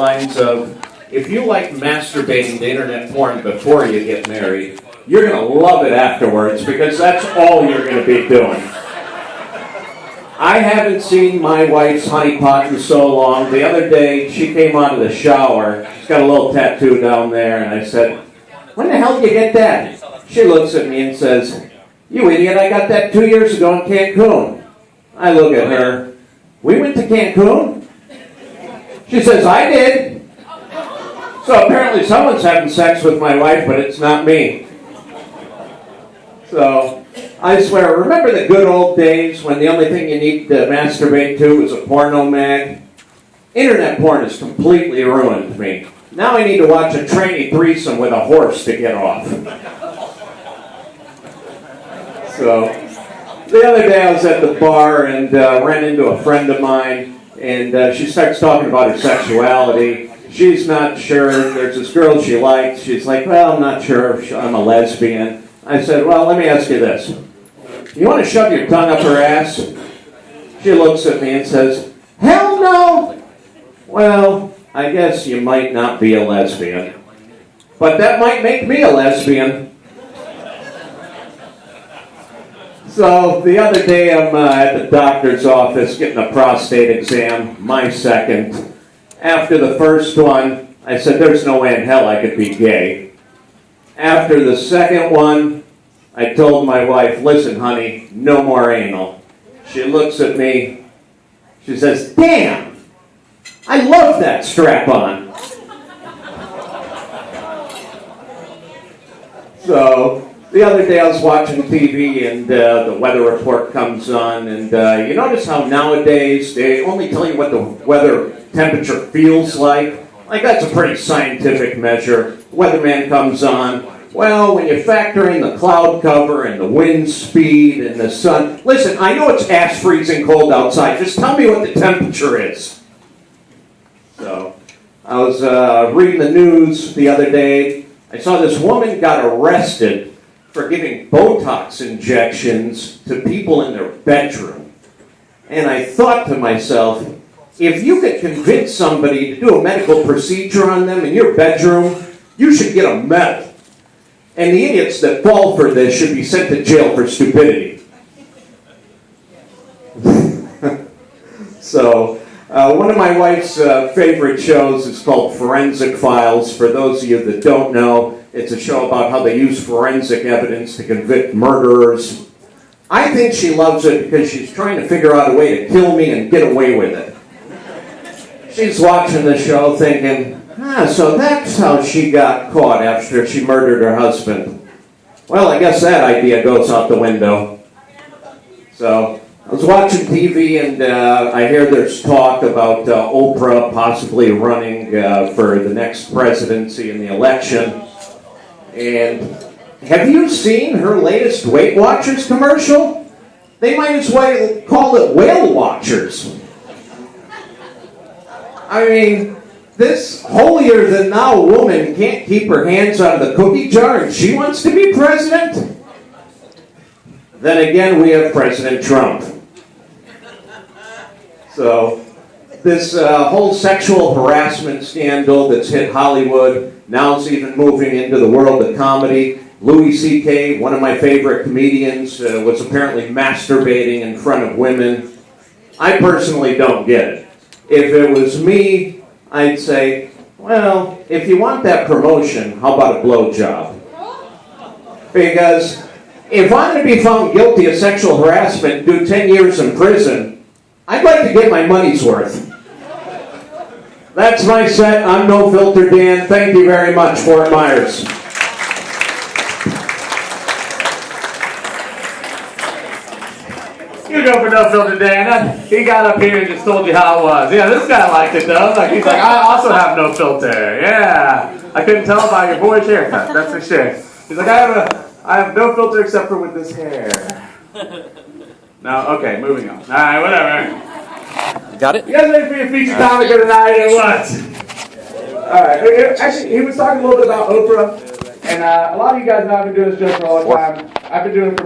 lines of, if you like masturbating to internet porn before you get married, you're going to love it afterwards because that's all you're going to be doing. I haven't seen my wife's honeypot in so long. The other day, she came out of the shower. She's got a little tattoo down there, and I said, "When the hell did you get that?" She looks at me and says, "You idiot, I got that 2 years ago in Cancun." I look at her. "We went to Cancun?" She says, "I did." So apparently someone's having sex with my wife, but it's not me. So, I swear, remember the good old days when the only thing you need to masturbate to was a porno mag? Internet porn has completely ruined me. Now I need to watch a tranny threesome with a horse to get off. So, the other day I was at the bar and ran into a friend of mine, and she starts talking about her sexuality. She's not sure. There's this girl she likes. She's like, "Well, I'm not sure if I'm a lesbian." I said, "Well, let me ask you this. You want to shove your tongue up her ass?" She looks at me and says, "Hell no!" Well, I guess you might not be a lesbian. But that might make me a lesbian. So, the other day I'm at the doctor's office getting a prostate exam, my second. After the first one, I said, "There's no way in hell I could be gay." After the second one, I told my wife, "Listen, honey, no more anal." She looks at me. She says, "Damn, I love that strap-on." So, the other day I was watching TV and the weather report comes on, and you notice how nowadays they only tell you what the weather temperature feels like? Like, that's a pretty scientific measure. Weatherman comes on. Well, when you factor in the cloud cover and the wind speed and the sun... Listen, I know it's ass freezing cold outside. Just tell me what the temperature is. So, I was reading the news the other day. I saw this woman got arrested for giving Botox injections to people in their bedroom. And I thought to myself, if you could convince somebody to do a medical procedure on them in your bedroom, you should get a medal. And the idiots that fall for this should be sent to jail for stupidity. So, one of my wife's favorite shows is called Forensic Files. For those of you that don't know, it's a show about how they use forensic evidence to convict murderers. I think she loves it because she's trying to figure out a way to kill me and get away with it. She's watching the show thinking, so that's how she got caught after she murdered her husband. Well, I guess that idea goes out the window. So, I was watching TV and I hear there's talk about Oprah possibly running for the next presidency in the election. And have you seen her latest Weight Watchers commercial? They might as well call it Whale Watchers. I mean, this holier-than-thou woman can't keep her hands out of the cookie jar and she wants to be president? Then again, we have President Trump. So, this whole sexual harassment scandal that's hit Hollywood, now it's even moving into the world of comedy. Louis C.K., one of my favorite comedians, was apparently masturbating in front of women. I personally don't get it. If it was me, I'd say, well, if you want that promotion, how about a blowjob? Because if I'm going to be found guilty of sexual harassment and do 10 years in prison, I'd like to get my money's worth. That's my set. I'm No Filter Dan. Thank you very much, Fort Myers. You go for No Filter Dan. He got up here and just told you how it was. Yeah, this guy liked it though. He's like, I also have no filter. Yeah. I couldn't tell by your boyish haircut. That's for sure. He's like, I have no filter except for with this hair. No, okay, moving on. Alright, whatever. Got it? You guys ready for your feature comic of the night or what? Alright, actually, he was talking a little bit about Oprah. And a lot of you guys know I've been doing this joke for a long time. I've been doing it for